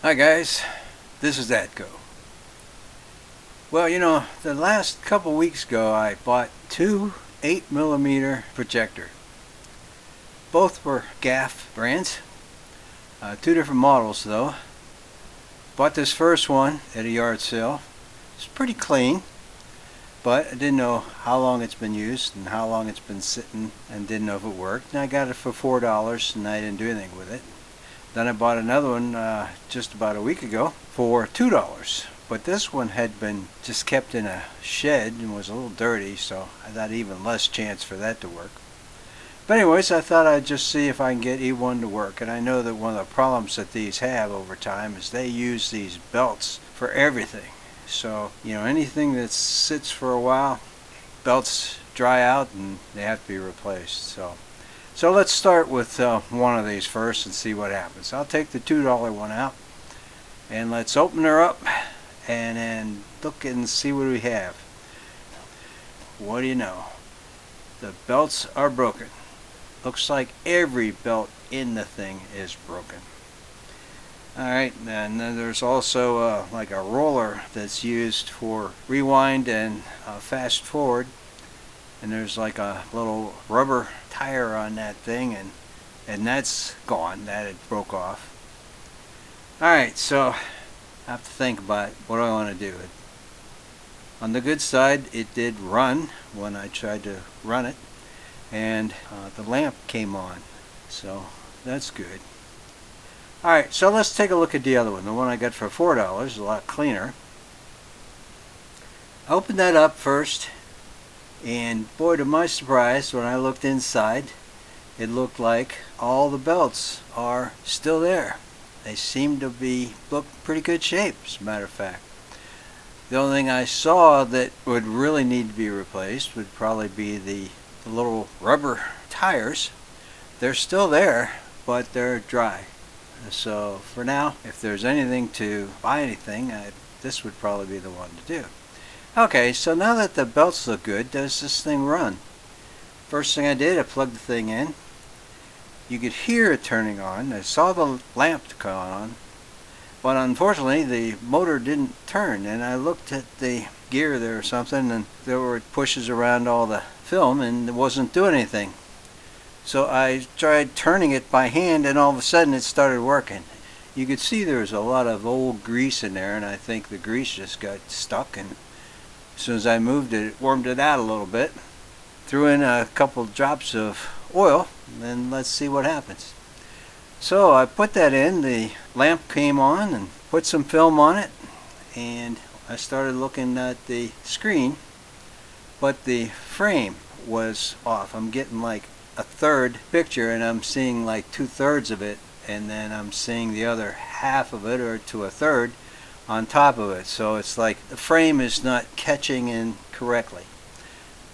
Hi guys, this is Atco. Well, the last couple weeks ago I bought two 8mm projector. Both were GAF brands, two different models though. Bought this first one at a yard sale. It's pretty clean, but I didn't know how long it's been used and how long it's been sitting and didn't know if it worked. And I got it for $4 and I didn't do anything with it. Then I bought another one just about a week ago for $2. But this one had been just kept in a shed and was a little dirty, so I thought even less chance for that to work. But anyways, I thought I'd just see if I can get E1 to work. And I know that one of the problems that these have over time is they use these belts for everything. So, anything that sits for a while, belts dry out and they have to be replaced. So let's start with one of these first and see what happens. I'll take the $2 one out and let's open her up and then look and see what we have. What do you know? The belts are broken. Looks like every belt in the thing is broken. Alright, and then there's also like a roller that's used for rewind and fast forward. And there's like a little rubber tire on that thing, and that's gone. That it broke off. Alright, so I have to think about what do I want to do. On the good side, it did run when I tried to run it, and the lamp came on, so that's good. Alright, so let's take a look at the other one. The one I got for $4 is a lot cleaner. I opened that up first. And boy, to my surprise, when I looked inside, it looked like all the belts are still there. They seem to look pretty good shape, as a matter of fact. The only thing I saw that would really need to be replaced would probably be the little rubber tires. They're still there, but they're dry. So for now, if there's anything to buy anything, this would probably be the one to do. Okay, so now that the belts look good, does this thing run? First thing I did, I plugged the thing in. You could hear it turning on. I saw the lamp come on, but unfortunately the motor didn't turn. And I looked at the gear there or something, and there were pushes around all the film, and it wasn't doing anything. So I tried turning it by hand, and all of a sudden it started working. You could see there was a lot of old grease in there, and I think the grease just got stuck, and as soon as I moved it, it warmed it out a little bit. Threw in a couple drops of oil, and let's see what happens. So I put that in, the lamp came on, and put some film on it, and I started looking at the screen, but the frame was off. I'm getting like a third picture, and I'm seeing like 2/3 of it, and then I'm seeing the other half of it, or to a third, on top of it. So it's like the frame is not catching in correctly.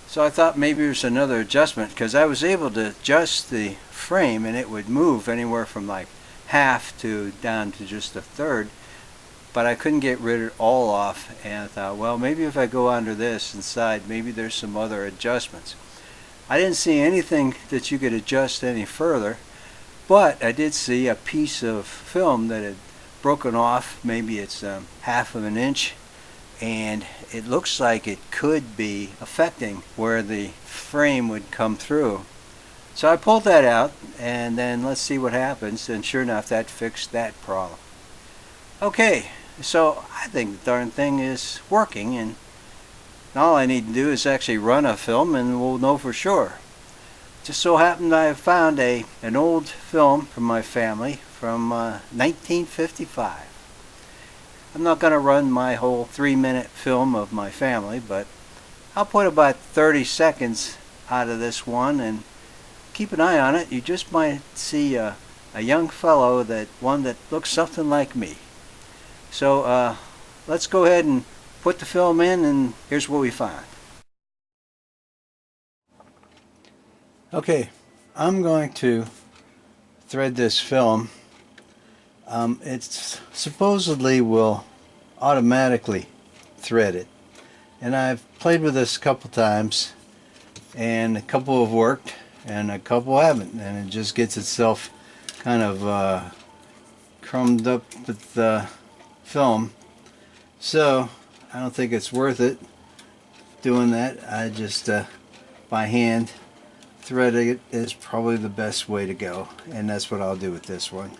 So I thought maybe there's another adjustment, because I was able to adjust the frame and it would move anywhere from like half to down to just a third, but I couldn't get rid of it all off. And I thought, well, maybe if I go under this inside, maybe there's some other adjustments. I didn't see anything that you could adjust any further, but I did see a piece of film that had broken off. Maybe it's half of an inch, and it looks like it could be affecting where the frame would come through. So I pulled that out, and then let's see what happens. And sure enough, that fixed that problem. Okay, so I think the darn thing is working, and all I need to do is actually run a film and we'll know for sure. Just so happened I found an old film from my family from 1955. I'm not going to run my whole 3-minute film of my family, but I'll put about 30 seconds out of this one, and keep an eye on it. You just might see a young fellow, one that looks something like me. So let's go ahead and put the film in, and here's what we find. Okay, I'm going to thread this film. It supposedly will automatically thread it, and I've played with this a couple times, and a couple have worked and a couple haven't, and it just gets itself kind of crumbed up with film, so I don't think it's worth it doing that. I just by hand threading it is probably the best way to go, and that's what I'll do with this one.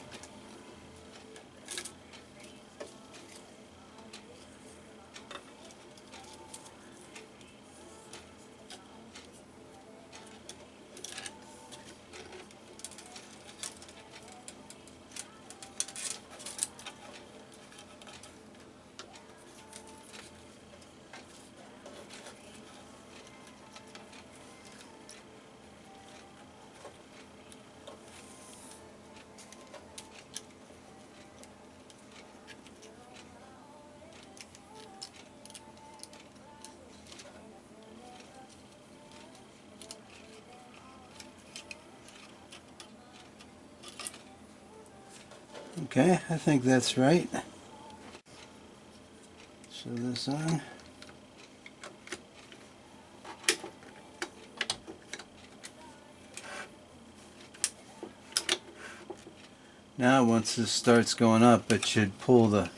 Okay, I think that's right. Show this on. Now once this starts going up, it should pull the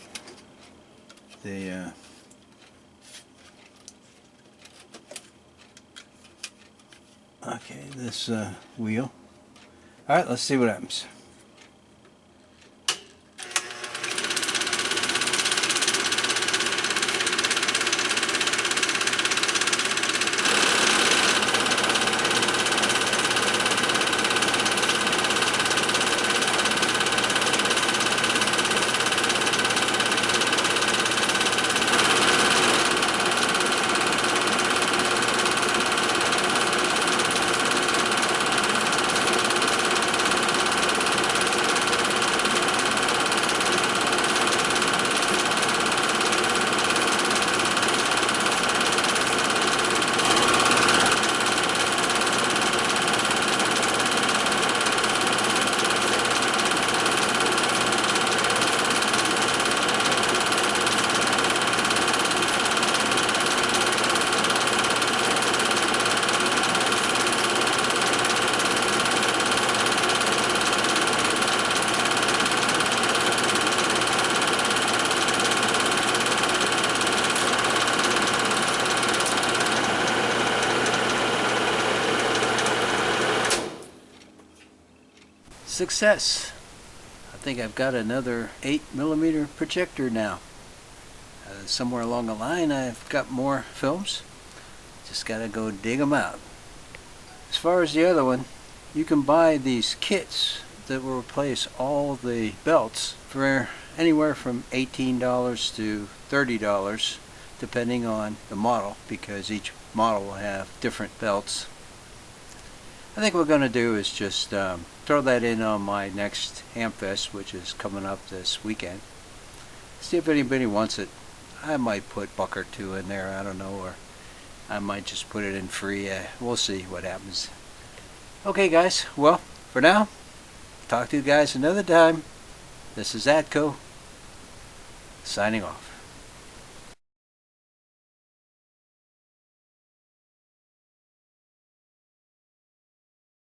okay, this wheel. Alright, let's see what happens. Success! I think I've got another 8mm projector now. Somewhere along the line I've got more films. Just gotta go dig them out. As far as the other one, you can buy these kits that will replace all the belts for anywhere from $18 to $30 depending on the model, because each model will have different belts. I think what we're going to do is just throw that in on my next Hamfest, which is coming up this weekend. See if anybody wants it. I might put a buck or two in there, I don't know, or I might just put it in free. We'll see what happens. Okay guys, well, for now, talk to you guys another time. This is Atco, signing off.